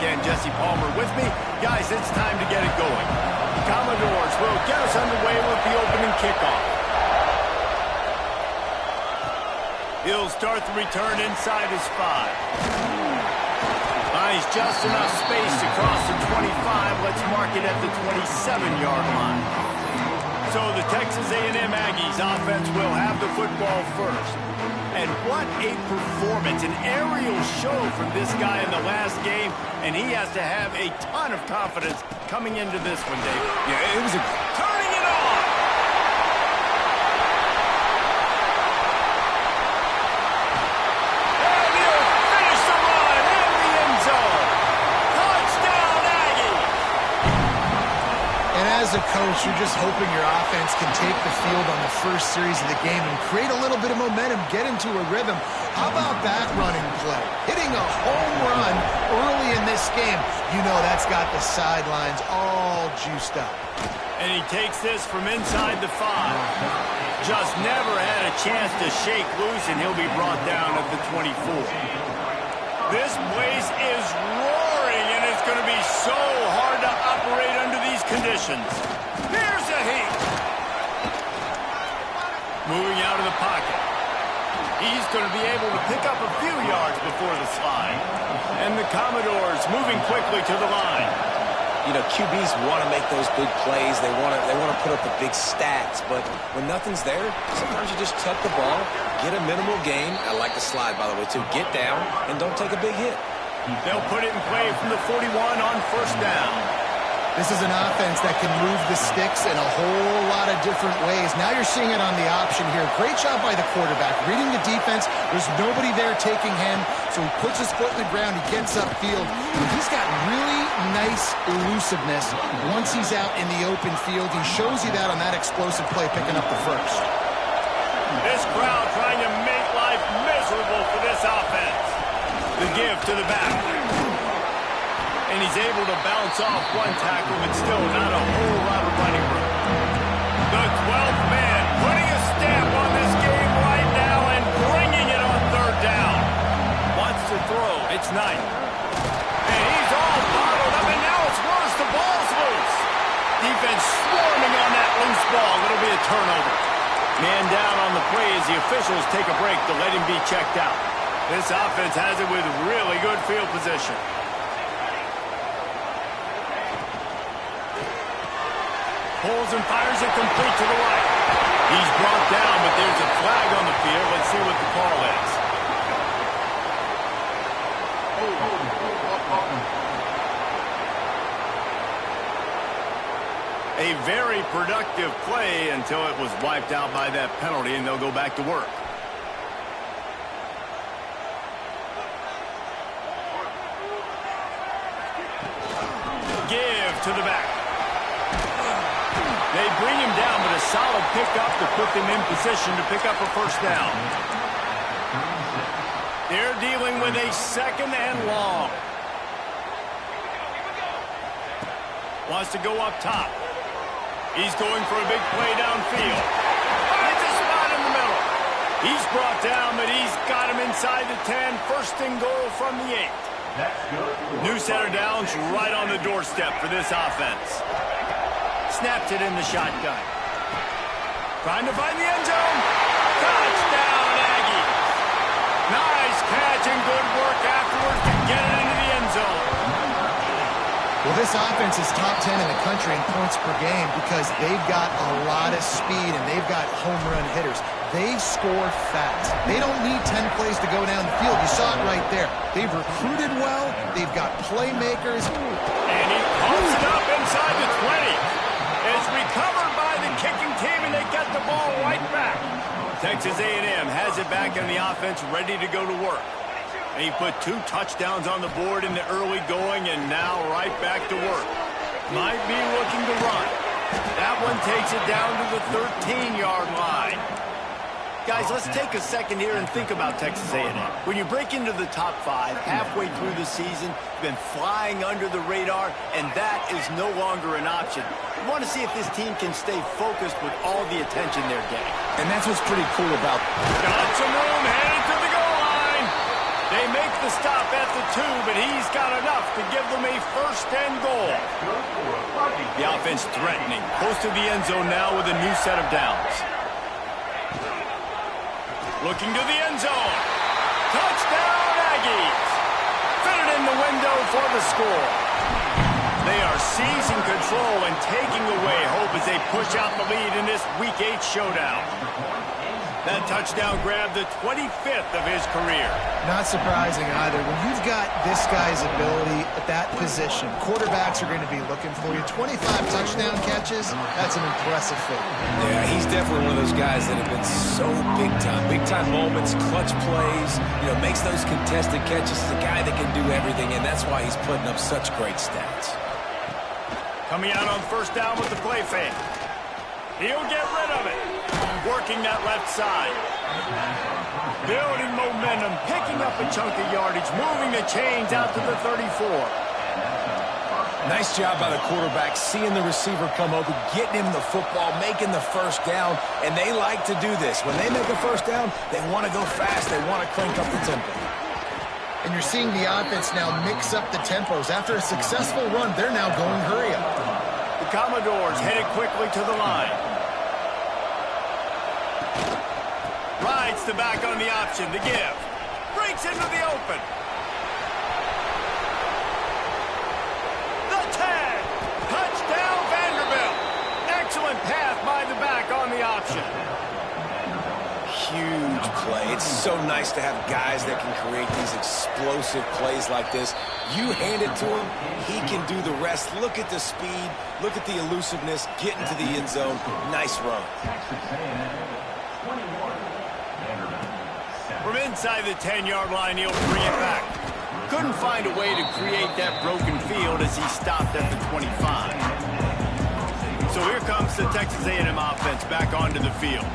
and Jesse Palmer with me. Guys, it's time to get it going. The Commodores will get us underway with the opening kickoff. He'll start the return inside his 5. Finds just enough space to cross the 25. Let's mark it at the 27-yard line. So the Texas A&M Aggies offense will have the football first. And what a performance, an aerial show from this guy in the last game, and he has to have a ton of confidence coming into this one, Dave. Yeah, it was turning it on! And he'll finish the run in the end zone. Touchdown, Aggie! And as a coach, you're just hoping your offense can take the field on the first series of the game and create a little bit of momentum, get into a rhythm. How about that running play? Hitting a home run early in this game. You know that's got the sidelines all juiced up. And he takes this from inside the 5. Just never had a chance to shake loose, and he'll be brought down at the 24. This place is roaring, and it's going to be so hard to operate under these conditions. Here's a heat. Moving out of the pocket. He's going to be able to pick up a few yards before the slide. And the Commodores moving quickly to the line. You know, QBs want to make those big plays. They want to put up the big stats. But when nothing's there, sometimes you just tuck the ball, get a minimal gain. I like the slide, by the way, too. Get down and don't take a big hit. They'll put it in play from the 41 on first down. This is an offense that can move the sticks in a whole lot of different ways. Now you're seeing it on the option here. Great job by the quarterback. Reading the defense, there's nobody there taking him, so he puts his foot in the ground, he gets upfield. And he's got really nice elusiveness once he's out in the open field. He shows you that on that explosive play, picking up the first. This crowd trying to make life miserable for this offense. The give to the back. And he's able to bounce off one tackle, but still not a whole lot of running room. The 12th man putting a stamp on this game right now and bringing it on third down. Wants to throw. It's Knight. And he's all bottled up, and now it's worse. The ball's loose. Defense swarming on that loose ball. It'll be a turnover. Man down on the play as the officials take a break to let him be checked out. This offense has it with really good field position. Pulls and fires it complete to the right. He's brought down, but there's a flag on the field. Let's see what the call is. A very productive play until it was wiped out by that penalty, and they'll go back to work. Give to the back. They bring him down, but a solid pickup to put them in position to pick up a first down. They're dealing with a second and long. Wants to go up top. He's going for a big play downfield. Finds a spot in the middle. He's brought down, but he's got him inside the 10. First and goal from the 8. New set of downs right on the doorstep for this offense. Snapped it in the shotgun. Trying to find the end zone. Touchdown, Aggie. Nice catch and good work afterwards to get it into the end zone. Well, this offense is top 10 in the country in points per game because they've got a lot of speed and they've got home run hitters. They score fast. They don't need 10 plays to go down the field. You saw it right there. They've recruited well. They've got playmakers. And he pumps it up inside the 20. It's recovered by the kicking team, and they get the ball right back. Texas A&M has it back in the offense, ready to go to work. And he put 2 touchdowns on the board in the early going, and now right back to work. Might be looking to run. That one takes it down to the 13-yard line. Guys, let's take a second here and think about Texas A&M. When you break into the top 5 halfway through the season, you've been flying under the radar, and that is no longer an option. You want to see if this team can stay focused with all the attention they're getting. And that's what's pretty cool about. Got some room, headed to the goal line. They make the stop at the two, but he's got enough to give them a first and goal. The offense threatening, close to the end zone now with a new set of downs. Looking to the end zone. Touchdown, Aggies. Fitted in the window for the score. They are seizing control and taking away hope as they push out the lead in this Week 8 showdown. That touchdown grabbed the 25th of his career. Not surprising either. When you've got this guy's ability at that position, quarterbacks are going to be looking for you. 25 touchdown catches, that's an impressive feat. Yeah, he's definitely one of those guys that have been so big time. Big time moments, clutch plays, makes those contested catches. He's a guy that can do everything, and that's why he's putting up such great stats. Coming out on first down with the play fake. He'll get rid of it. Working that left side. Building momentum, picking up a chunk of yardage, moving the chains out to the 34. Nice job by the quarterback, seeing the receiver come over, getting him the football, making the first down, and they like to do this. When they make a first down, they want to go fast, they want to crank up the tempo. And you're seeing the offense now mix up the tempos. After a successful run, they're now going hurry up. The Commodores headed quickly to the line. Rides the back on the option, the give. Breaks into the open. The tag. Touchdown, Vanderbilt. Excellent path by the back on the option. Huge play. It's so nice to have guys that can create these explosive plays like this. You hand it to him, he can do the rest. Look at the speed. Look at the elusiveness. Get into the end zone. Nice run. From inside the 10-yard line, he'll bring it back. Couldn't find a way to create that broken field as he stopped at the 25. So here comes the Texas A&M offense back onto the field.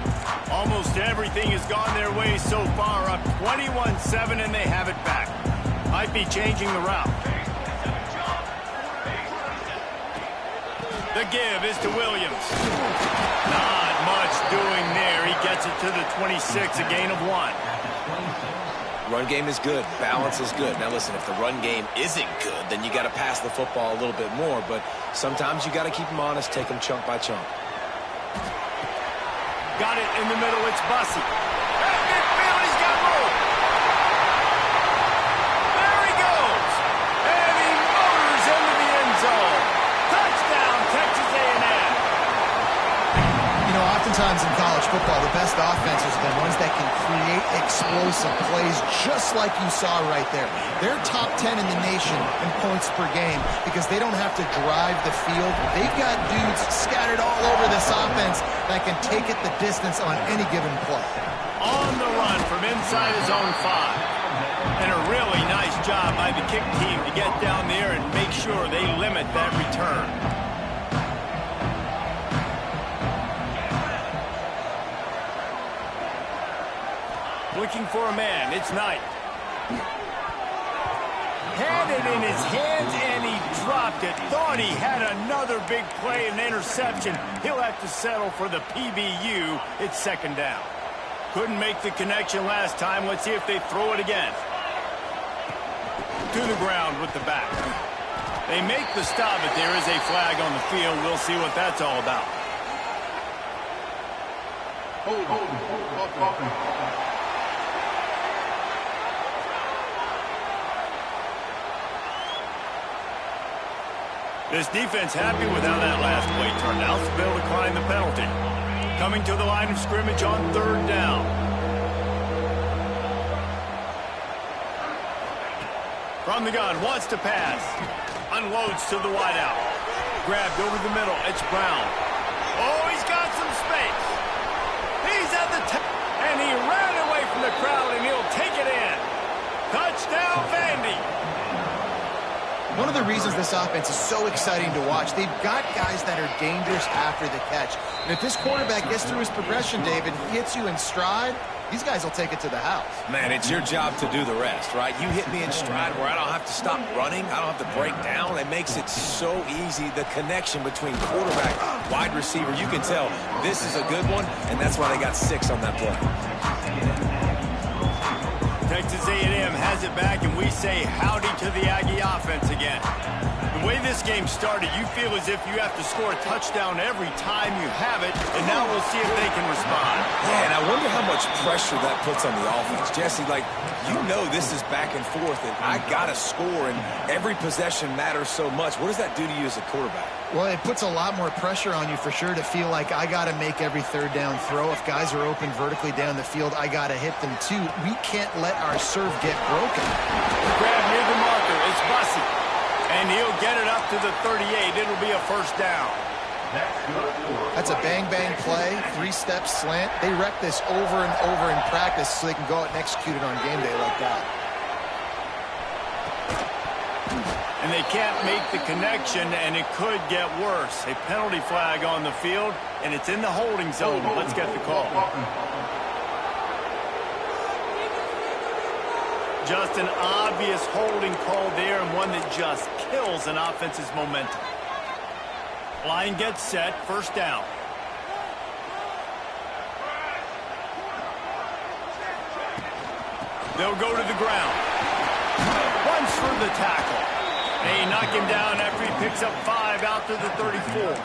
Almost everything has gone their way so far, up 21-7, and they have it back. Might be changing the route. The give is to Williams. Not much doing there. He gets it to the 26, a gain of 1. Run game is good. Balance is good. Now listen, if the run game isn't good, then you got to pass the football a little bit more. But sometimes you got to keep them honest, take them chunk by chunk. Got it in the middle. It's Bussey. At midfield, he's got room. There he goes. And he motors into the end zone. Touchdown, Texas A&M. Oftentimes in college football, the best offenses are the ones that can create explosive plays just like you saw right there. They're top 10 in the nation in points per game because they don't have to drive the field. They've got dudes scattered all over this offense that can take it the distance on any given play. On the run from inside his own 5. And a really nice job by the kick team to get down there and make sure they limit that return. Looking for a man. It's Knight. Had it in his hands, and he dropped it. Thought he had another big play and interception. He'll have to settle for the PBU. It's second down. Couldn't make the connection last time. Let's see if they throw it again. To the ground with the back. They make the stop, but there is a flag on the field. We'll see what that's all about. This defense happy with how that last play turned out, so they'll decline the penalty. Coming to the line of scrimmage on third down. From the gun, wants to pass. Unloads to the wideout. Grabbed over the middle, it's Brown. Oh, he's got some space. He's at the top, and he ran away from the crowd, and he'll take it in. Touchdown, Vandy. One of the reasons this offense is so exciting to watch, they've got guys that are dangerous after the catch. And if this quarterback gets through his progression, David, he hits you in stride, these guys will take it to the house. Man, it's your job to do the rest, right? You hit me in stride where I don't have to stop running. I don't have to break down. It makes it so easy. The connection between quarterback, wide receiver, you can tell this is a good one, and that's why they got 6 on that play. Texas A&M has it back, and we say howdy to the Aggie offense again. The way this game started, you feel as if you have to score a touchdown every time you have it, and now we'll see if they can respond. Yeah, and I wonder how much pressure that puts on the offense. Jesse, like, you know this is back and forth, and I got to score, and every possession matters so much. What does that do to you as a quarterback? Well, it puts a lot more pressure on you for sure to feel like I got to make every third down throw. If guys are open vertically down the field, I got to hit them too. We can't let our serve get broken. Grab near the marker. It's Bussey. And he'll get it up to the 38. It'll be a first down. That's a bang-bang play, three-step slant. They rep this over and over in practice so they can go out and execute it on game day like that. And they can't make the connection, and it could get worse. A penalty flag on the field, and it's in the holding zone. Let's get the call. Just an obvious holding call there, and one that just kills an offense's momentum. Line gets set, first down. They'll go to the ground. Runs for the tackle. They knock him down after he picks up 5 out to the 34.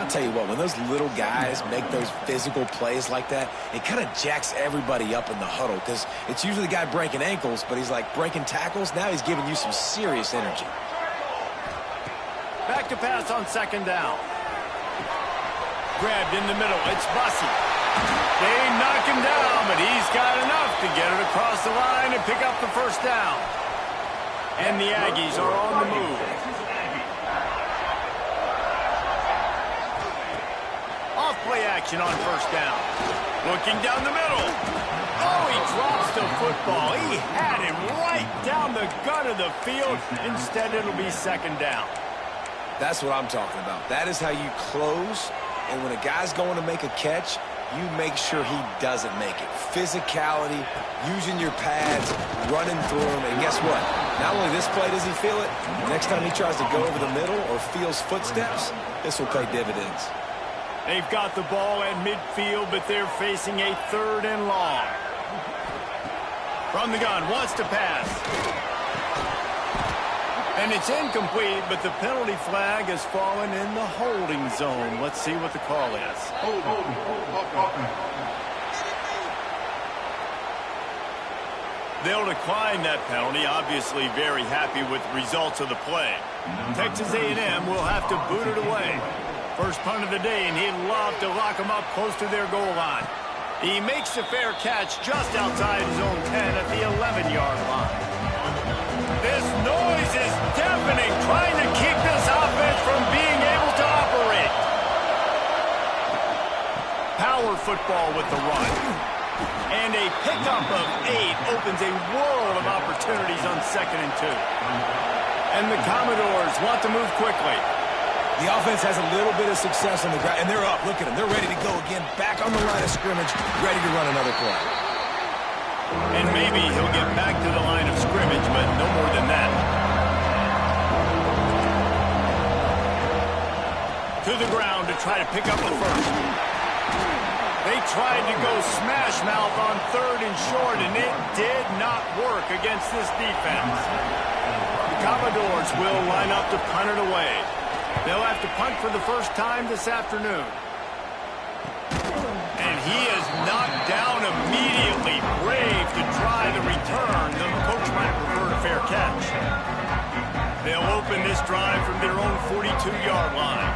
I'll tell you what, when those little guys make those physical plays like that, it kind of jacks everybody up in the huddle because it's usually the guy breaking ankles, but he's like breaking tackles. Now he's giving you some serious energy. Back to pass on second down. Grabbed in the middle. It's Bussey. They knock him down, but he's got enough to get it across the line and pick up the first down. And the Aggies are on the move. Off-play action on first down. Looking down the middle. Oh, he drops the football. He had him right down the gut of the field. Instead, it'll be second down. That's what I'm talking about. That is how you close, and when a guy's going to make a catch, you make sure he doesn't make it. Physicality, using your pads, running through him, and guess what? Not only this play does he feel it, next time he tries to go over the middle or feels footsteps, this will pay dividends. They've got the ball at midfield, but they're facing a third and long. From the gun, wants to pass. And it's incomplete, but the penalty flag has fallen in the holding zone. Let's see what the call is. They'll decline that penalty, obviously very happy with the results of the play. Texas A&M will have to boot it away. First punt of the day, and he'd love to lock them up close to their goal line. He makes the fair catch just outside his own 10 at the 11-yard line. This noise is deafening, trying to keep this offense from being able to operate. Power football with the run. And a pickup of 8 opens a world of opportunities on 2nd and 2. And the Commodores want to move quickly. The offense has a little bit of success on the ground, and they're up. Look at them. They're ready to go again, back on the line of scrimmage, ready to run another play. And maybe he'll get back to the line of scrimmage, but no more than that. To the ground to try to pick up the first. They tried to go smash mouth on 3rd and short, and it did not work against this defense. The Commodores will line up to punt it away. They'll have to punt for the first time this afternoon. And he is knocked down immediately. Brave to try the return. The coach might prefer a fair catch. They'll open this drive from their own 42-yard line.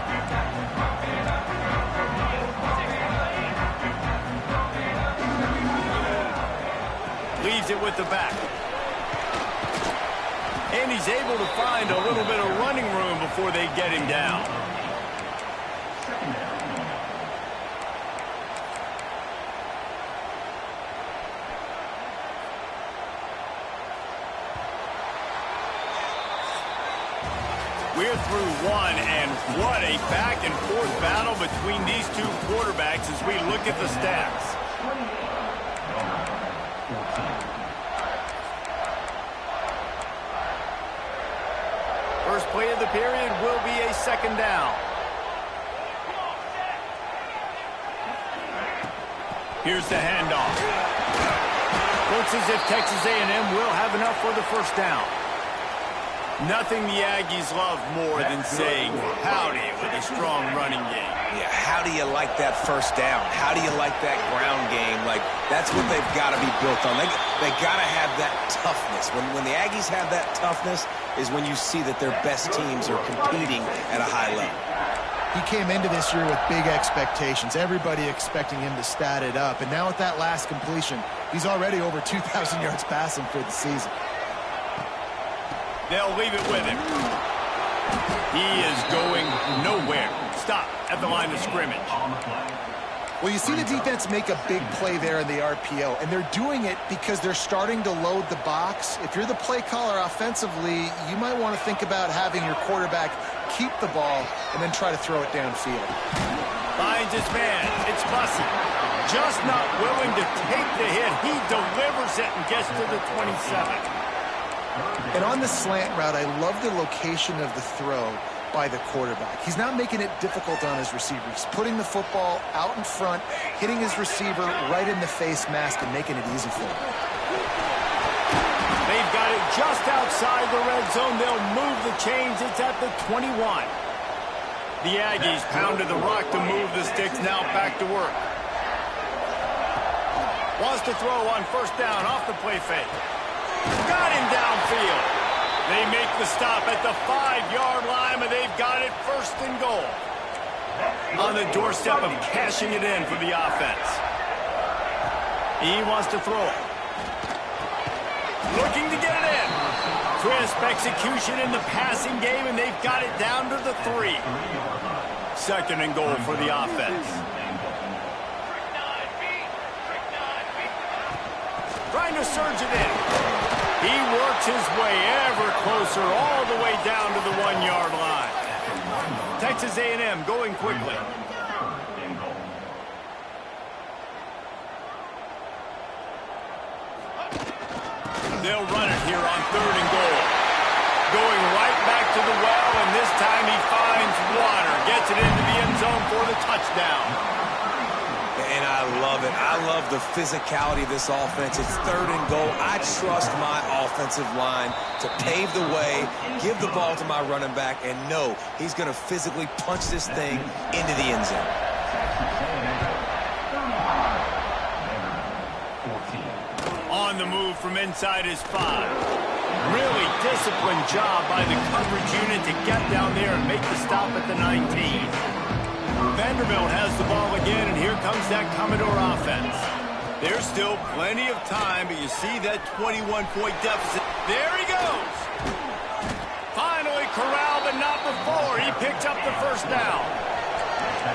Leaves it with the back. And he's able to find a little bit of running room before they get him down. We're through one, and what a back-and-forth battle between these two quarterbacks as we look at the stats. First play of the period will be a second down. Here's the handoff. Looks as if Texas A&M will have enough for the first down. Nothing the Aggies love more than saying howdy with a strong running game. Yeah, how do you like that first down? How do you like that ground game? Like, that's what they've got to be built on. They got to have that toughness. When the Aggies have that toughness is when you see that their best teams are competing at a high level. He came into this year with big expectations. Everybody expecting him to stat it up. And now with that last completion, he's already over 2,000 yards passing for the season. They'll leave it with him. He is going nowhere. Stop at the line of scrimmage. Well, you see the defense make a big play there in the RPO, and they're doing it because they're starting to load the box. If you're the play caller offensively, you might want to think about having your quarterback keep the ball and then try to throw it downfield. Finds his man. It's Bussey. Just not willing to take the hit. He delivers it and gets to the 27. And on the slant route, I love the location of the throw by the quarterback. He's not making it difficult on his receiver. He's putting the football out in front, hitting his receiver right in the face mask and making it easy for him. They've got it just outside the red zone. They'll move the chains. It's at the 21. The Aggies pounded the rock to move the sticks. Now back to work. Wants to throw on first down off the play fake. Got him downfield. They make the stop at the 5-yard line, but they've got it first and goal. On the doorstep of cashing it in for the offense. He wants to throw it. Looking to get it in. Crisp execution in the passing game, and they've got it down to the 3. Second and goal for the offense. Trying to surge it in. He works his way ever closer all the way down to the 1-yard line. Texas A&M going quickly. They'll run it here on third and goal. Going right back to the well, and this time he finds water. Gets it into the end zone for the touchdown. And I love it. I love the physicality of this offense. It's third and goal. I trust my offensive line to pave the way, give the ball to my running back, and know he's going to physically punch this thing into the end zone. On the move from inside his 5. Really disciplined job by the coverage unit to get down there and make the stop at the 19. Vanderbilt has the ball again, and here comes that Commodore offense. There's still plenty of time, but you see that 21-point deficit. There he goes. Finally corralled, but not before. He picked up the first down.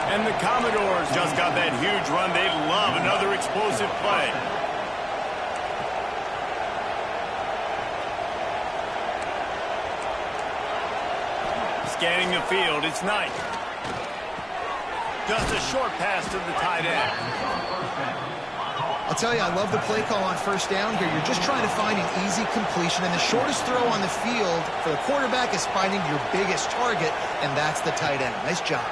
And the Commodores just got that huge run. They love another explosive play. Scanning the field, it's Knight. Just a short pass to the tight end. I'll tell you, I love the play call on first down here. You're just trying to find an easy completion, and the shortest throw on the field for the quarterback is finding your biggest target, and that's the tight end. Nice job.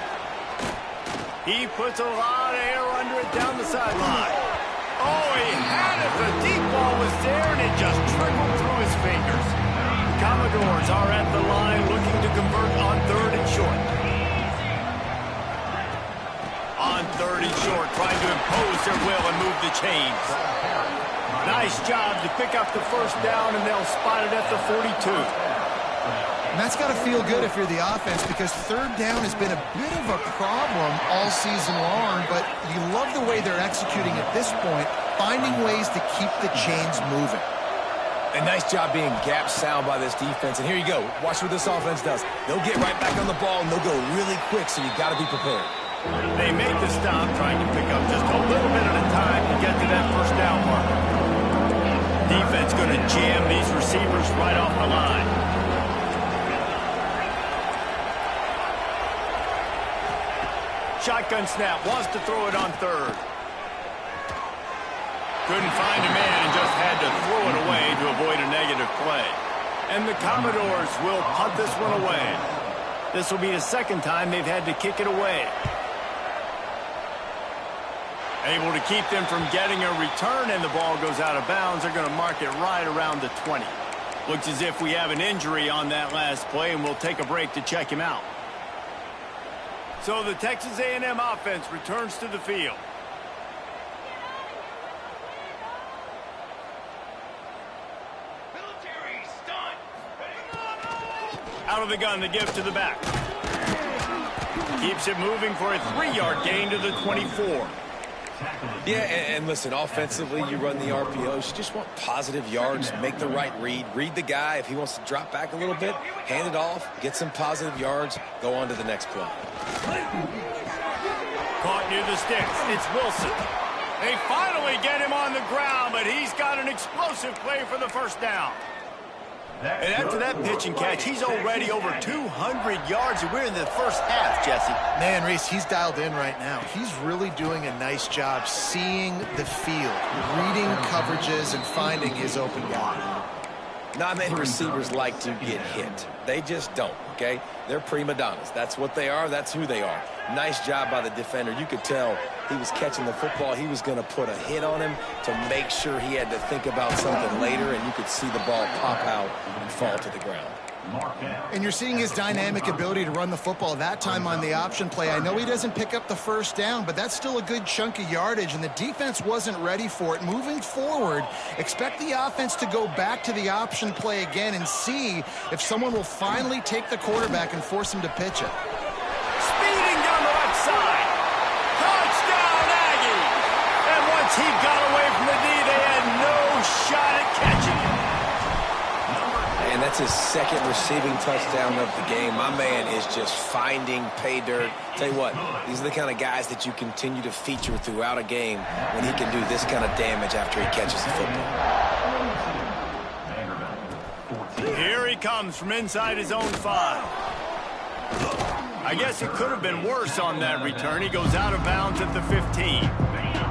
He puts a lot of air under it down the sideline. Oh, he had it. The deep ball was there, and it just trickled through his fingers. The Commodores are at the line looking to convert on third and short. On third and short, trying to impose their will and move the chains. Nice job to pick up the first down, and they'll spot it at the 42. And that's got to feel good if you're the offense, because third down has been a bit of a problem all season long, but you love the way they're executing at this point, finding ways to keep the chains moving. A nice job being gap sound by this defense. And here you go. Watch what this offense does. They'll get right back on the ball, and they'll go really quick, so you got to be prepared. They make the stop, trying to pick up just a little bit at a time to get to that first down mark. Defense going to jam these receivers right off the line. Shotgun snap, wants to throw it on third. Couldn't find a man and just had to throw it away to avoid a negative play. And the Commodores will punt this one away. This will be the second time they've had to kick it away. Able to keep them from getting a return, and the ball goes out of bounds. They're going to mark it right around the 20. Looks as if we have an injury on that last play, and we'll take a break to check him out. So the Texas A&M offense returns to the field. Out of the gun, the give to the back. Keeps it moving for a 3-yard gain to the 24. Yeah, and listen, offensively, you run the RPOs. You just want positive yards, make the right read. Read the guy. If he wants to drop back a little bit, hand it off, get some positive yards, go on to the next play. Caught near the sticks. It's Wilson. They finally get him on the ground, but he's got an explosive play for the first down. And after that pitch and catch, he's already over 200 yards, and we're in the first half, Jesse. Man, Reese, he's dialed in right now. He's really doing a nice job seeing the field, reading coverages, and finding his open guy. Not many receivers like to get hit. They just don't, okay? They're prima donnas. That's what they are. That's who they are. Nice job by the defender. You could tell he was catching the football. He was going to put a hit on him to make sure he had to think about something later, and you could see the ball pop out and fall to the ground. And you're seeing his dynamic ability to run the football that time on the option play. I know he doesn't pick up the first down, but that's still a good chunk of yardage, and the defense wasn't ready for it. Moving forward, expect the offense to go back to the option play again and see if someone will finally take the quarterback and force him to pitch it. Speeding down the left side. Touchdown, Aggie! And once he got away from the D, they had no shot at catching him. And that's his second receiving touchdown of the game. My man is just finding pay dirt. Tell you what, these are the kind of guys that you continue to feature throughout a game when he can do this kind of damage after he catches the football. Here he comes from inside his own 5. I guess it could have been worse on that return. He goes out of bounds at the 15.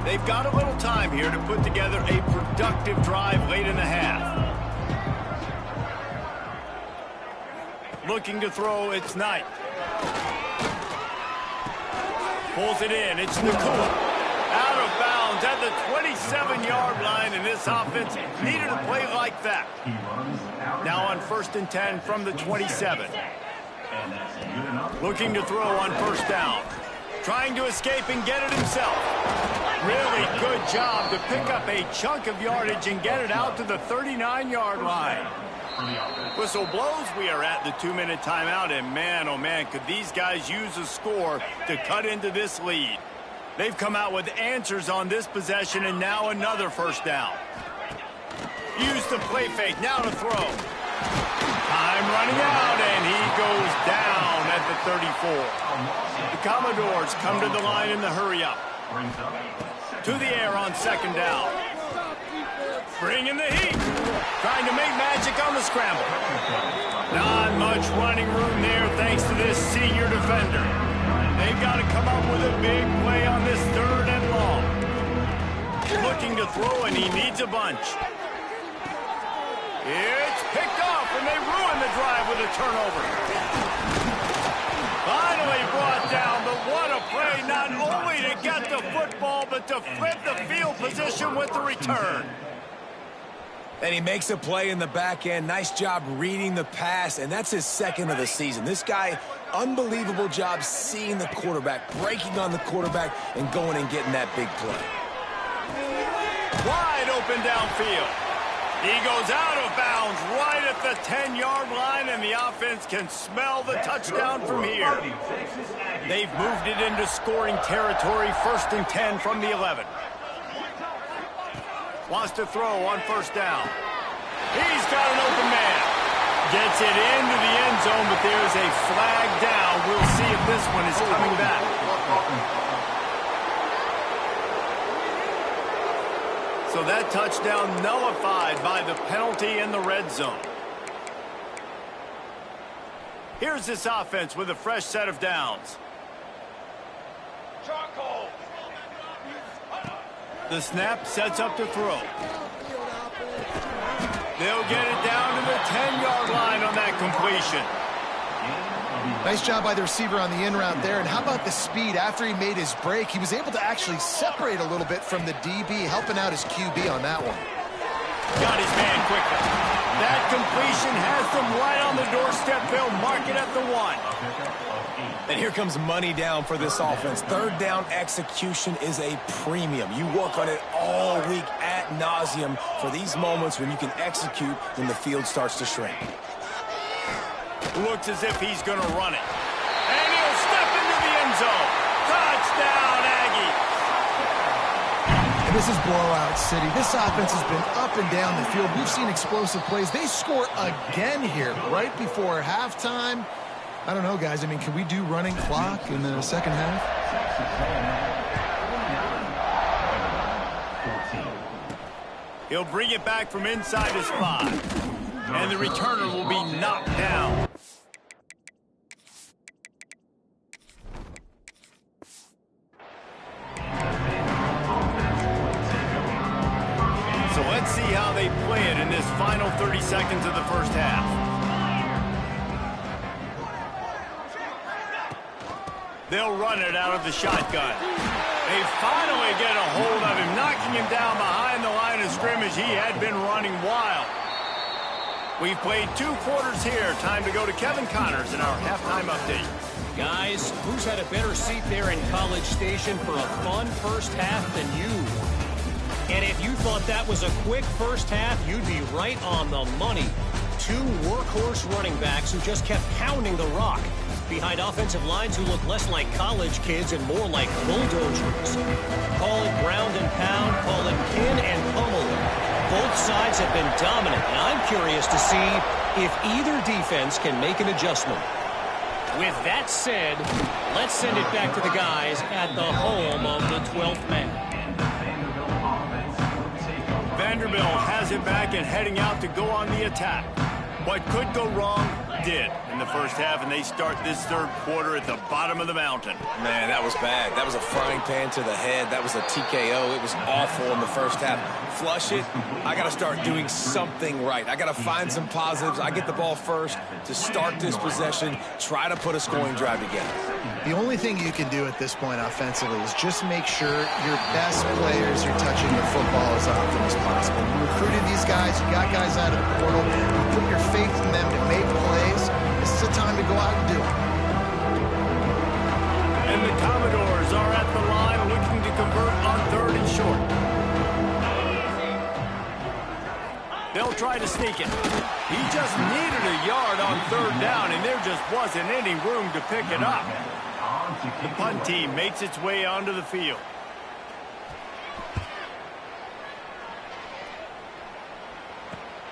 They've got a little time here to put together a productive drive late in the half. Looking to throw, it's Knight. Pulls it in, it's Nakua. Out of bounds at the 27-yard line, and this offense needed a play like that. Now on 1st and 10 from the 27. Looking to throw on first down. Trying to escape and get it himself. Really good job to pick up a chunk of yardage and get it out to the 39-yard line. Whistle blows. We are at the 2-minute timeout, and man, oh man, could these guys use a score to cut into this lead. They've come out with answers on this possession, and now another first down. Use the play fake, now to throw. Time running out, and he goes down at the 34. The Commodores come to the line in the hurry-up. To the air on 2nd down. Bringing the heat. Trying to make magic on the scramble. Not much running room there thanks to this senior defender. They've got to come up with a big play on this 3rd and long. Looking to throw, and he needs a bunch. It's picked off, and they ruin the drive with a turnover. Finally brought down, but what a play, not only to get the football, but to flip the field position with the return. And he makes a play in the back end. Nice job reading the pass, and that's his 2nd of the season. This guy, unbelievable job seeing the quarterback, breaking on the quarterback, and going and getting that big play. Wide open downfield. He goes out of bounds right at the 10-yard line, and the offense can smell the touchdown from here. They've moved it into scoring territory, 1st and 10 from the 11. Wants to throw on first down. He's got an open man. Gets it into the end zone, but there's a flag down. We'll see if this one is coming back. So that touchdown nullified by the penalty in the red zone. Here's this offense with a fresh set of downs. The snap sets up to throw. They'll get it down to the 10-yard line on that completion. Nice job by the receiver on the in route there. And how about the speed? After he made his break, he was able to actually separate a little bit from the DB, helping out his QB on that one. Got his man quickly. That completion has them right on the doorstep. They'll mark it at the 1. And here comes money down for this offense. Third down execution is a premium. You work on it all week ad nauseum for these moments when you can execute when the field starts to shrink. Looks as if he's going to run it. And he'll step into the end zone. Touchdown, Aggie. And this is blowout city. This offense has been up and down the field. We've seen explosive plays. They score again here right before halftime. I don't know, guys. I mean, can we do running clock in the second half? He'll bring it back from inside his 5. And the returner will be knocked down. So let's see how they play it in this final 30 seconds of the first half. They'll run it out of the shotgun. They finally get a hold of him, knocking him down behind the line of scrimmage. He had been running wild. We've played 2 quarters here. Time to go to Kevin Connors in our halftime update. Guys, who's had a better seat there in College Station for a fun first half than you? And if you thought that was a quick first half, you'd be right on the money. 2 workhorse running backs who just kept pounding the rock behind offensive lines who look less like college kids and more like bulldozers. Call it ground and pound, call it pin and pummel. Both sides have been dominant, and I'm curious to see if either defense can make an adjustment. With that said, let's send it back to the guys at the home of the 12th man. Vanderbilt has it back and heading out to go on the attack. What could go wrong did in the first half, and they start this third quarter at the bottom of the mountain. Man, that was bad. That was a frying pan to the head. That was a TKO. It was awful in the first half. Flush it. I got to start doing something right. I got to find some positives. I get the ball first to start this possession, try to put a scoring drive together. The only thing you can do at this point offensively is just make sure your best players are touching the football as often as possible. You recruited these guys, you got guys out of the portal, you put your faith in them to make plays. This is the time to go out and do it. And the Commodores are at the line looking to convert on 3rd and short. They'll try to sneak it. He just needed a yard on 3rd down, and there just wasn't any room to pick it up. The punt team makes its way onto the field.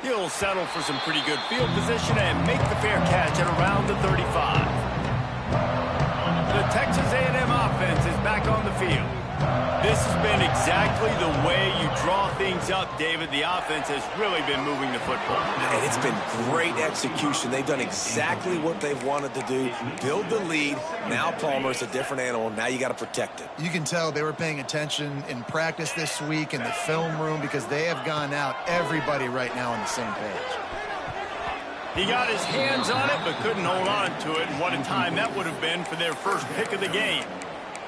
He'll settle for some pretty good field position and make the fair catch at around the 35. The Texas A&M offense is back on the field. This has been exactly the way you draw things up, David. The offense has really been moving the football. And it's been great execution. They've done exactly what they've wanted to do. Build the lead. Now Palmer's a different animal. Now you got to protect it. You can tell they were paying attention in practice this week in the film room because they have gone out, everybody right now on the same page. He got his hands on it but couldn't hold on to it. And what a time that would have been for their first pick of the game.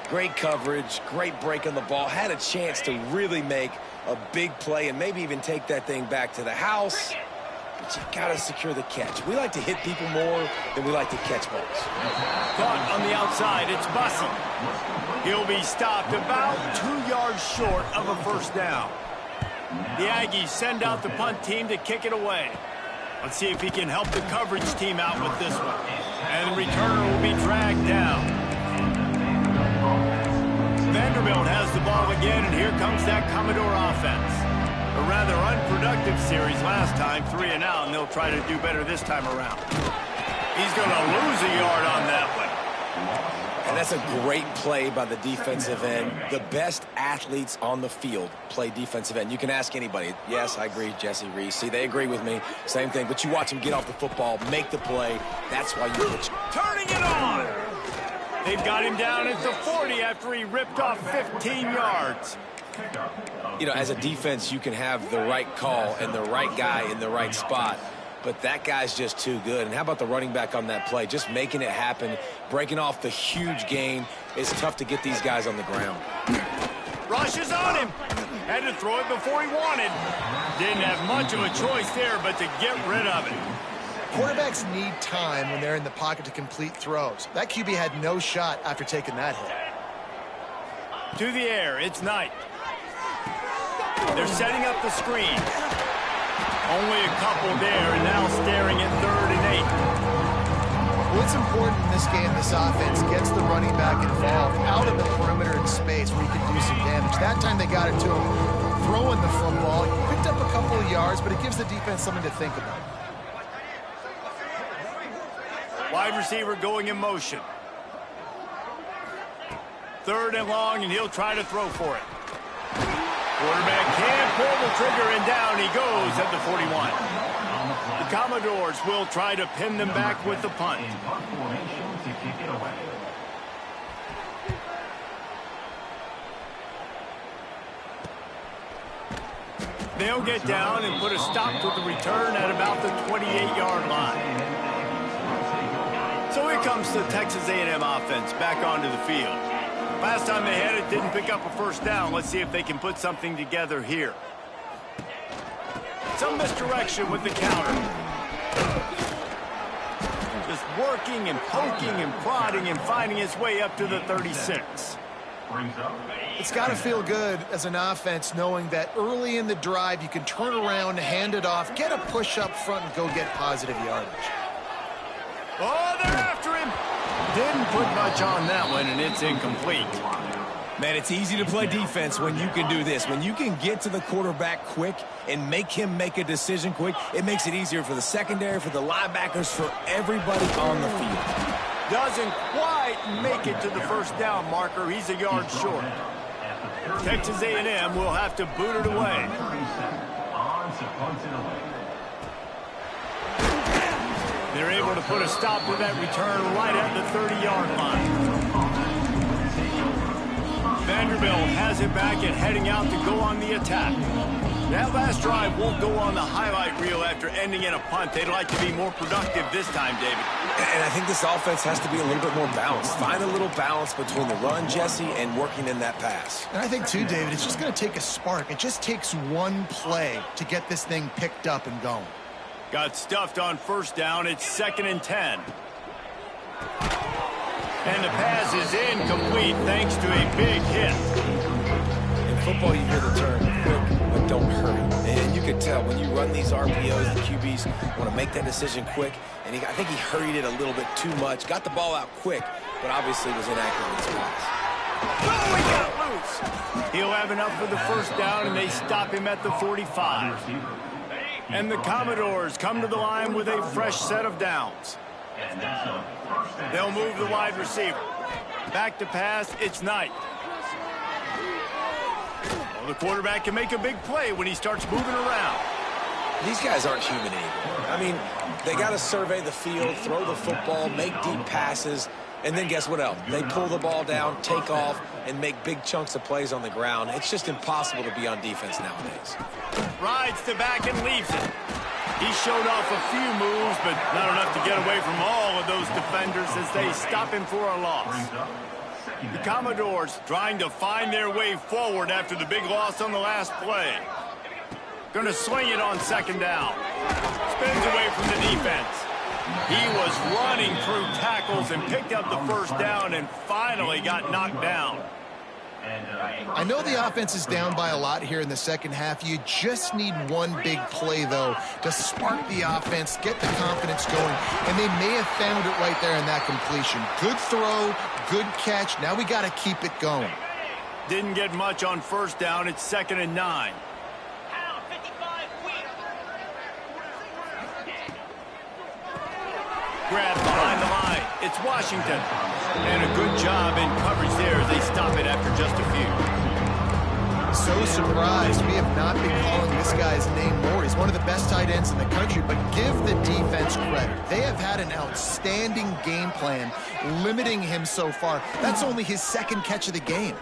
Great coverage, great break on the ball. Had a chance to really make a big play and maybe even take that thing back to the house. But you got to secure the catch. We like to hit people more than we like to catch balls. Caught on the outside, it's Bussey. He'll be stopped about 2 yards short of a first down. The Aggies send out the punt team to kick it away. Let's see if he can help the coverage team out with this one. And the returner will be dragged down. Vanderbilt has the ball again, and here comes that Commodore offense. A rather unproductive series last time, 3 and out, and they'll try to do better this time around. He's going to lose a yard on that one. And that's a great play by the defensive end. The best athletes on the field play defensive end. You can ask anybody. Yes, I agree, Jesse Reese. See, they agree with me. Same thing. But you watch them get off the football, make the play. That's why you pitch. Turning it on! They've got him down at the 40 after he ripped off 15 yards. You know, as a defense, you can have the right call and the right guy in the right spot. but that guy's just too good. And how about the running back on that play? Just making it happen, breaking off the huge gain. It's tough to get these guys on the ground. Rushes on him. Had to throw it before he wanted. Didn't have much of a choice there, but to get rid of it. Quarterbacks need time when they're in the pocket to complete throws. That QB had no shot after taking that hit. To the air, it's Knight. They're setting up the screen. Only a couple there, and now staring at 3rd and 8. What's important in this game, this offense gets the running back involved out of the perimeter in space where he can do some damage. That time they got it to him throwing the football. He picked up a couple of yards, but it gives the defense something to think about. Wide receiver going in motion. 3rd and long, and he'll try to throw for it. Quarterback can't pull the trigger, and down he goes at the 41. The Commodores will try to pin them back with the punt. They'll get down and put a stop to the return at about the 28-yard line. So here comes the Texas A&M offense back onto the field. Last time they had it, didn't pick up a first down. Let's see if they can put something together here. Some misdirection with the counter. Just working and poking and prodding and finding his way up to the 36. It's got to feel good as an offense knowing that early in the drive you can turn around, hand it off, get a push up front, and go get positive yardage. Oh, they're after him. Didn't put much on that one, and it's incomplete. Man, it's easy to play defense when you can do this. When you can get to the quarterback quick and make him make a decision quick, it makes it easier for the secondary, for the linebackers, for everybody on the field. Doesn't quite make it to the first down marker. He's a yard short. Texas A&M will have to boot it away. They're able to put a stop to that return right at the 30-yard line. Vanderbilt has it back and heading out to go on the attack. That last drive won't go on the highlight reel after ending in a punt. They'd like to be more productive this time, David. And I think this offense has to be a little bit more balanced. Find a little balance between the run, Jesse, and working in that pass. And I think, too, David, it's just going to take a spark. It just takes one play to get this thing picked up and going. Got stuffed on first down. It's 2nd and 10. And the pass is incomplete thanks to a big hit. In football, you hear the term quick, but don't hurry. And you can tell when you run these RPOs, the QBs want to make that decision quick. And I think he hurried it a little bit too much. Got the ball out quick, but obviously was inaccurate in his pass. Oh, he got loose. He'll have enough for the first down, and they stop him at the 45. And the Commodores come to the line with a fresh set of downs. They'll move the wide receiver. Back to pass, it's Knight. Well, the quarterback can make a big play when he starts moving around. These guys aren't human anymore. I mean, they got to survey the field, throw the football, make deep passes, and then guess what else? They pull the ball down, take off, and make big chunks of plays on the ground. It's just impossible to be on defense nowadays. Rides to back and leaves it. He showed off a few moves, but not enough to get away from all of those defenders as they stop him for a loss. The Commodores trying to find their way forward after the big loss on the last play. Going to swing it on 2nd down. Spins away from the defense. He was running through tackles and picked up the first down and finally got knocked down. I know the offense is down by a lot here in the second half. You just need one big play, though, to spark the offense, get the confidence going, and they may have found it right there in that completion. Good throw, good catch. Now we got to keep it going. Didn't get much on first down. It's 2nd and 9. Grab behind the line. It's Washington. And a good job in coverage there as they stop it after just a few. So surprised. We have not been calling this guy's name more. He's one of the best tight ends in the country, but give the defense credit. They have had an outstanding game plan limiting him so far. That's only his 2nd catch of the game.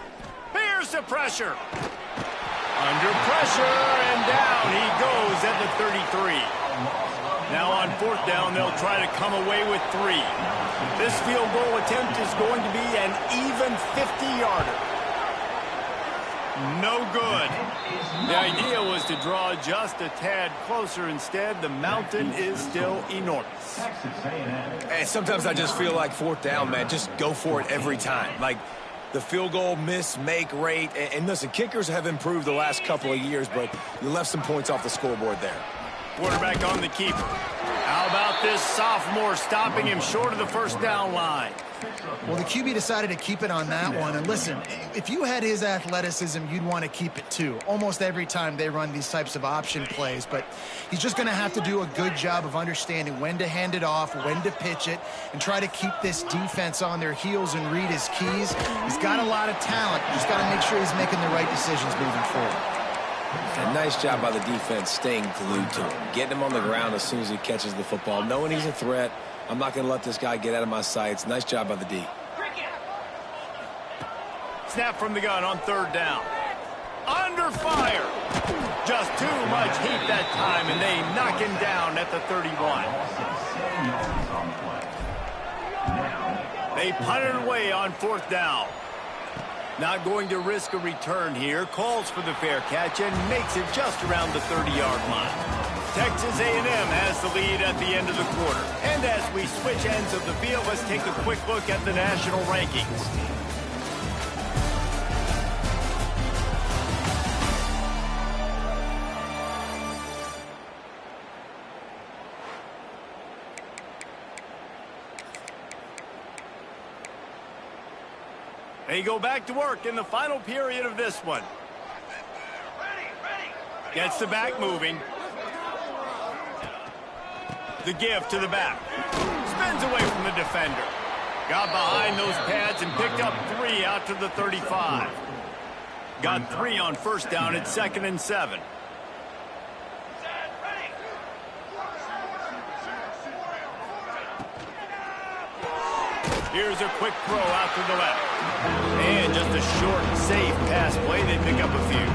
Here's the pressure. Under pressure, and down he goes at the 33. Now on 4th down, they'll try to come away with 3. This field goal attempt is going to be an even 50-yarder. No good. The idea was to draw just a tad closer. Instead, the mountain is still enormous. And sometimes I just feel like 4th down, man, just go for it every time. Like the field goal miss-make rate. And listen, kickers have improved the last couple of years, but you left some points off the scoreboard there. Quarterback on the keeper. How about this sophomore stopping him short of the 1st down line? Well, the QB decided to keep it on that one. And listen, if you had his athleticism, you'd want to keep it too. Almost every time they run these types of option plays. But he's just going to have to do a good job of understanding when to hand it off, when to pitch it, and try to keep this defense on their heels and read his keys. He's got a lot of talent. Just got to make sure he's making the right decisions moving forward. A nice job by the defense staying glued to him, getting him on the ground as soon as he catches the football, knowing he's a threat. I'm not going to let this guy get out of my sights. Nice job by the D. Snap from the gun on 3rd down. Under fire. Just too much heat that time, and they knock him down at the 31. They punt it away on 4th down. Not going to risk a return here. Calls for the fair catch and makes it just around the 30-yard line. Texas A&M has the lead at the end of the quarter. And as we switch ends of the field, let's take a quick look at the national rankings. They go back to work in the final period of this one. Gets the back moving. The give to the back. Spins away from the defender. Got behind those pads and picked up 3 out to the 35. Got 3 on 1st down at 2nd and 7. Here's a quick throw out to the left. And just a short, safe pass play. They pick up a few.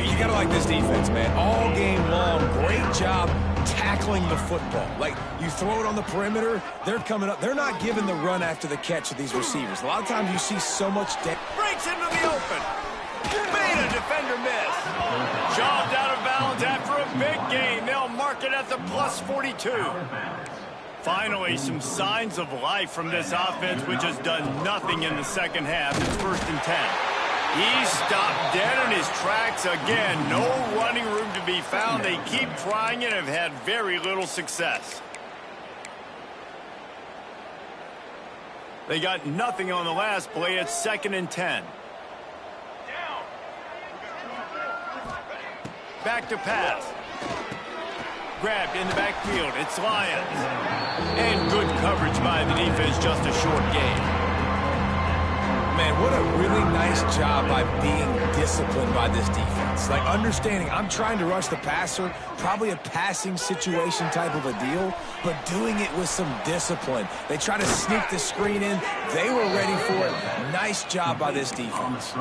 You got to like this defense, man. All game long, great job tackling the football. Like, you throw it on the perimeter, they're coming up. They're not giving the run after the catch of these receivers. A lot of times you see so much depth. Breaks into the open. Made a defender miss. Shoved out of bounds after a big gain. They'll mark it at the plus 42. Finally, some signs of life from this offense, which has done nothing in the second half. It's 1st and 10. He stopped dead in his tracks again. No running room to be found. They keep trying and have had very little success. They got nothing on the last play. It's 2nd and 10. Back to pass. Grabbed in the backfield. It's Lions. And good coverage by the defense. Just a short gain. Man, what a really nice job by being disciplined by this defense. Like, understanding I'm trying to rush the passer, probably a passing situation type of a deal, but doing it with some discipline. They try to sneak the screen in. They were ready for it. Nice job by this defense.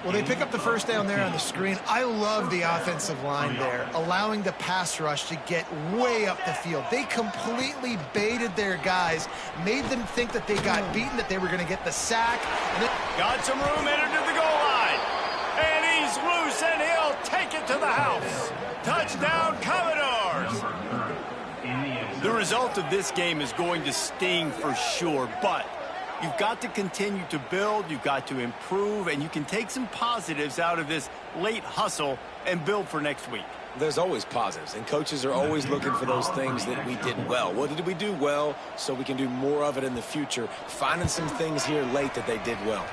Well, they pick up the 1st down there on the screen. I love the offensive line there, allowing the pass rush to get way up the field. They completely baited their guys, made them think that they got beaten, that they were going to get the sack. And got some room, entered to the goal line. And he's loose, and he'll take it to the house. Touchdown, Commodores. The result of this game is going to sting for sure, but you've got to continue to build, you've got to improve, and you can take some positives out of this late hustle and build for next week. There's always positives, and coaches are always looking for those things that we did well. What did we do well so we can do more of it in the future? Finding some things here late that they did well.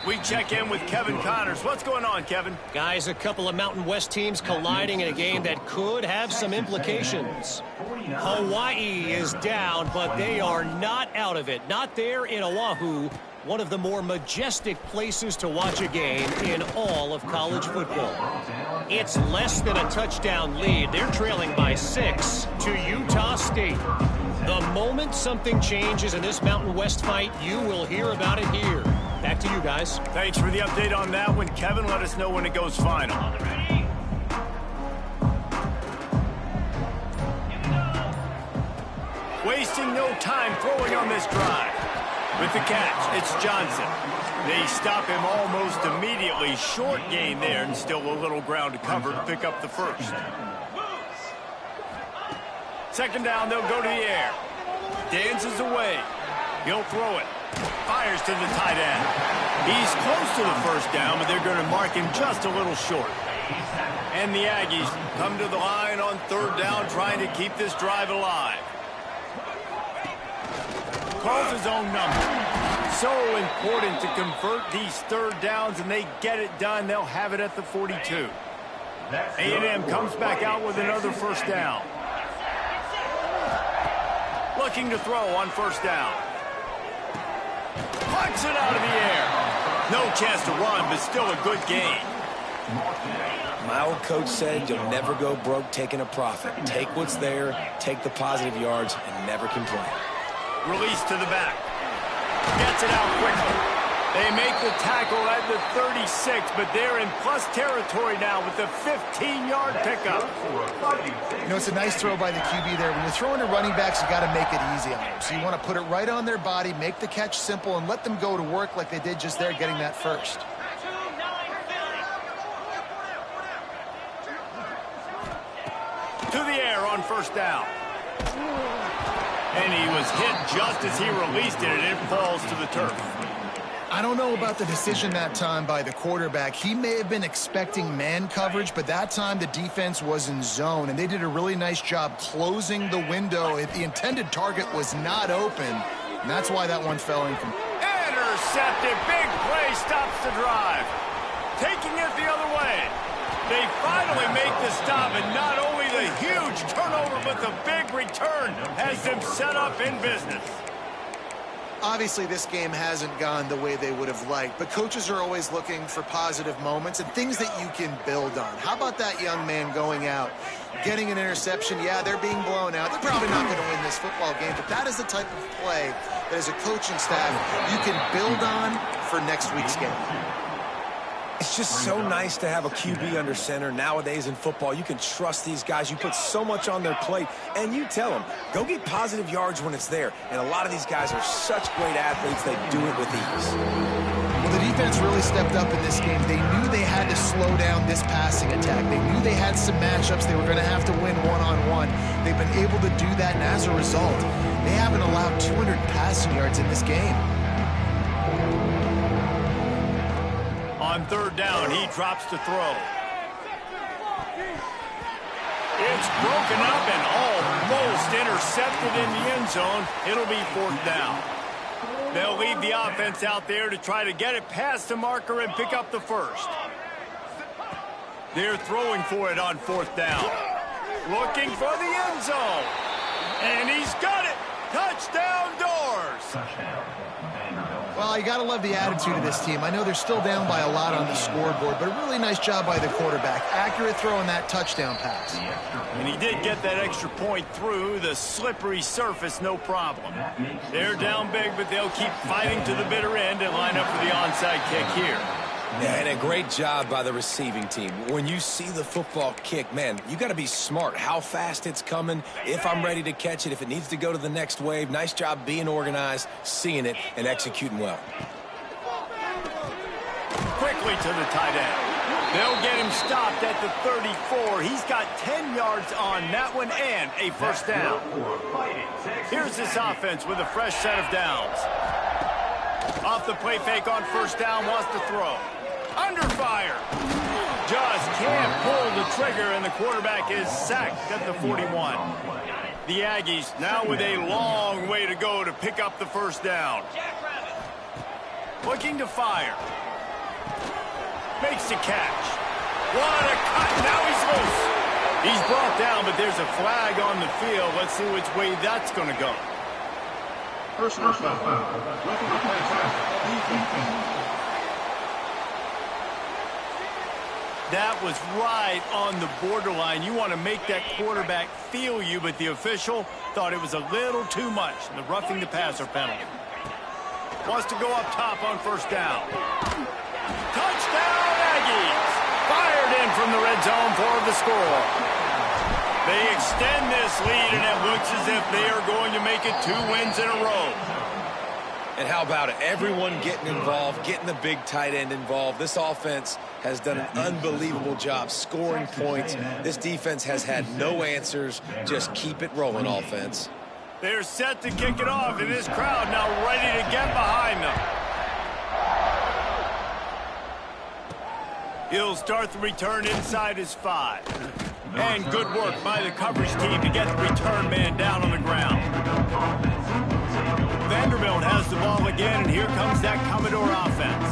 We check in with Kevin Connors. What's going on, Kevin? Guys, a couple of Mountain West teams colliding in a game that could have some implications. Hawaii is down, but they are not out of it. Not there in Oahu, one of the more majestic places to watch a game in all of college football. It's less than a touchdown lead. They're trailing by 6 to Utah State. The moment something changes in this Mountain West fight, you will hear about it here. Back to you guys. Thanks for the update on that one, Kevin. Let us know when it goes final. Wasting no time throwing on this drive. With the catch, it's Johnson. They stop him almost immediately. Short gain there, and still a little ground to cover to pick up the first. Second down, they'll go to the air. Dances away. He'll throw it. Fires to the tight end. He's close to the first down, but they're going to mark him just a little short. And the Aggies come to the line on third down, trying to keep this drive alive. Calls his own number. So important to convert these third downs, and they get it done. They'll have it at the 42. A&M comes back out with another first down. Looking to throw on first down. Punts it out of the air. No chance to run, but still a good gain. My old coach said you'll never go broke taking a profit. Take what's there, take the positive yards, and never complain. Release to the back. Gets it out quickly. They make the tackle at the 36, but they're in plus territory now with the 15-yard pickup. You know, it's a nice throw by the QB there. When you're throwing to running backs, you got to make it easy on them. So you want to put it right on their body, make the catch simple, and let them go to work like they did just there, getting that first. To the air on first down. And he was hit just as he released it, and it falls to the turf. I don't know about the decision that time by the quarterback. He may have been expecting man coverage, but that time the defense was in zone, and they did a really nice job closing the window. The intended target was not open, and that's why that one fell incomplete. Intercepted. Big play stops the drive. Taking it the other way. They finally make the stop, and not only the huge turnover, but the big return has them set up in business. Obviously, this game hasn't gone the way they would have liked, but coaches are always looking for positive moments and things that you can build on. How about that young man going out, getting an interception? Yeah, they're being blown out. They're probably not going to win this football game, but that is the type of play that as a coaching staff you can build on for next week's game. It's just so nice to have a QB under center. Nowadays in football, you can trust these guys. You put so much on their plate, and you tell them, go get positive yards when it's there. And a lot of these guys are such great athletes, they do it with ease. Well, the defense really stepped up in this game. They knew they had to slow down this passing attack. They knew they had some matchups they were going to have to win one-on-one. They've been able to do that, and as a result, they haven't allowed 200 passing yards in this game. On third down, he drops to throw. It's broken up and almost intercepted in the end zone. It'll be fourth down. They'll leave the offense out there to try to get it past the marker and pick up the first. They're throwing for it on fourth down. Looking for the end zone. And he's got it. Touchdown, Doors. Well, you got to love the attitude of this team. I know they're still down by a lot on the scoreboard, but a really nice job by the quarterback. Accurate throw in that touchdown pass. And he did get that extra point through the slippery surface, no problem. They're down big, but they'll keep fighting to the bitter end and line up for the onside kick here. Yeah, and a great job by the receiving team. When you see the football kick, man, you got to be smart. How fast it's coming, if I'm ready to catch it, if it needs to go to the next wave. Nice job being organized, seeing it, and executing well. Quickly to the tight end. They'll get him stopped at the 34. He's got 10 yards on that one and a first down. Here's this offense with a fresh set of downs. Off the play fake on first down, wants to throw. Under fire. Just can't pull the trigger, and the quarterback is sacked at the 41. The Aggies now with a long way to go to pick up the first down. Looking to fire. Makes the catch. What a cut. Now he's loose. He's brought down, but there's a flag on the field. Let's see which way that's going to go. Personal foul. That was right on the borderline. You want to make that quarterback feel you, but the official thought it was a little too much. The roughing the passer penalty. Wants to go up top on first down. Touchdown, Aggies! Fired in from the red zone for the score. They extend this lead, and it looks as if they are going to make it 2 wins in a row. And how about it? Everyone getting involved, getting the big tight end involved. This offense has done an unbelievable job scoring points. This defense has had no answers. Just keep it rolling, offense. They're set to kick it off, and this crowd now ready to get behind them. He'll start the return inside his 5. And good work by the coverage team to get the return man down on the ground. Vanderbilt has the ball again, and here comes that Commodore offense.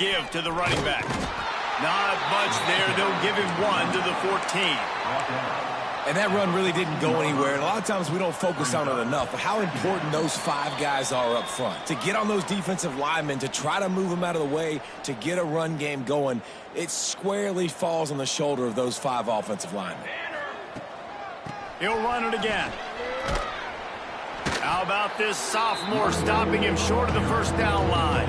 Give to the running back. Not much there. They'll give him 1 to the 14. And that run really didn't go anywhere. And a lot of times we don't focus on it enough. But how important those 5 guys are up front. To get on those defensive linemen, to try to move them out of the way, to get a run game going, it squarely falls on the shoulder of those 5 offensive linemen. He'll run it again. How about this sophomore stopping him short of the first down line?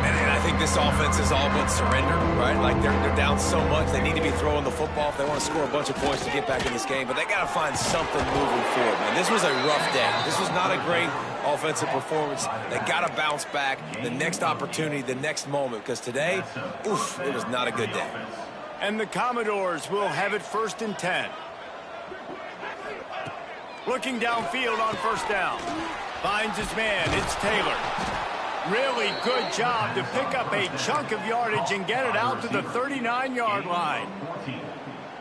And I think this offense is all but surrender, right? Like they're down so much, they need to be throwing the football if they want to score a bunch of points to get back in this game. But they got to find something moving forward, man. This was a rough day. This was not a great offensive performance. They got to bounce back the next opportunity, the next moment, because today, oof, it was not a good day. And the Commodores will have it 1st and 10. Looking downfield on first down. Finds his man. It's Taylor. Really good job to pick up a chunk of yardage and get it out to the 39-yard line.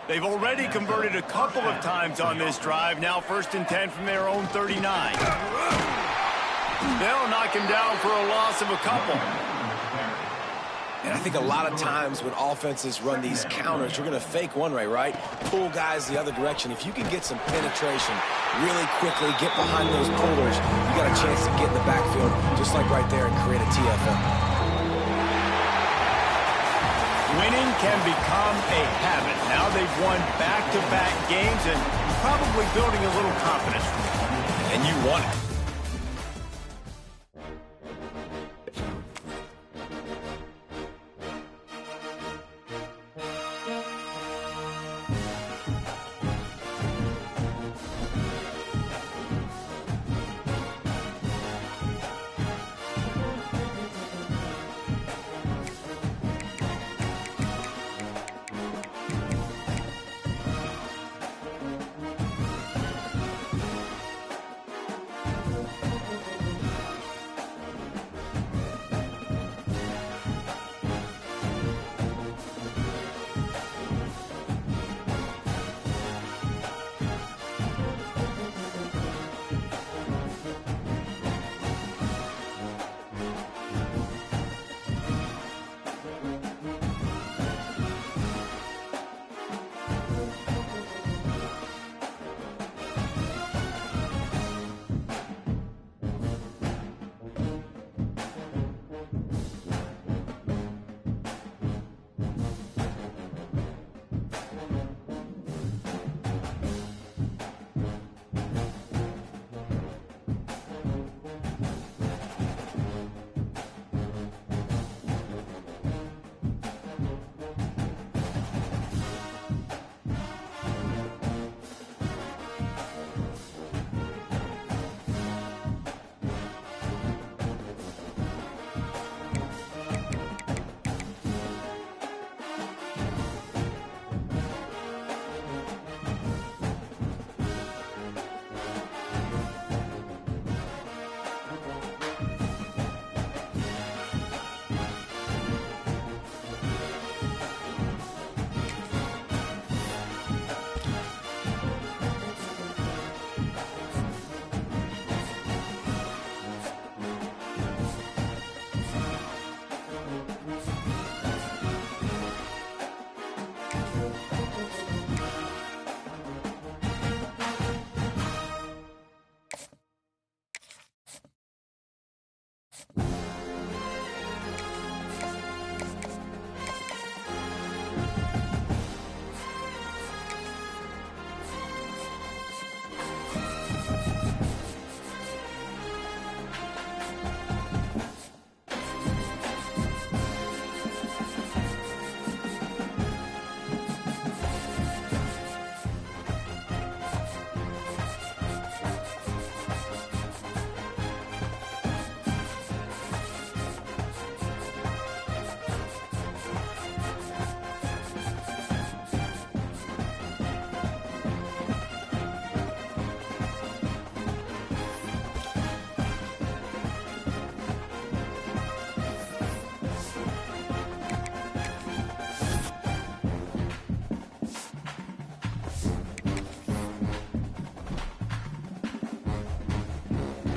They've already converted a couple of times on this drive. Now 1st and 10 from their own 39. They'll knock him down for a loss of a couple. And I think a lot of times when offenses run these counters, you're going to fake one way, right? Pull guys the other direction. If you can get some penetration really quickly, get behind those pullers, you got a chance to get in the backfield, just like right there, and create a TFL. Winning can become a habit. Now they've won back-to-back games and probably building a little confidence. And you want it.